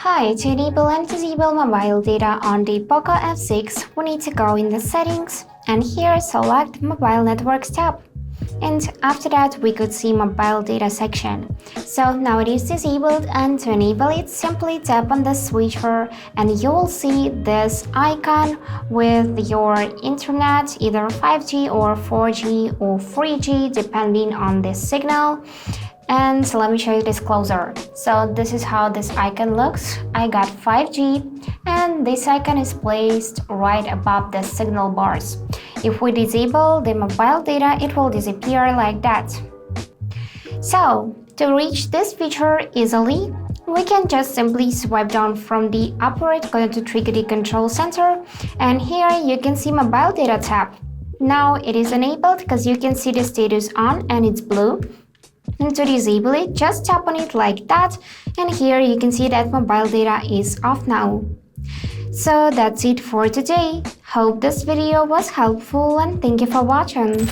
Hi, to enable and disable mobile data on the POCO F6, we need to go in the settings and here select Mobile Networks tab. And after that, we could see Mobile Data section. So now it is disabled, and to enable it, simply tap on the switcher and you will see this icon with your internet, either 5G or 4G or 3G depending on the signal. And let me show you this closer. So this is how this icon looks. I got 5G and this icon is placed right above the signal bars. If we disable the mobile data, it will disappear like that. So to reach this feature easily, we can just simply swipe down from the upper right corner to trigger the control center, and here you can see mobile data tab. Now it is enabled because you can see the status on and it's blue. And to disable it, just tap on it like that, and here you can see that mobile data is off now. So that's it for today. Hope this video was helpful and thank you for watching.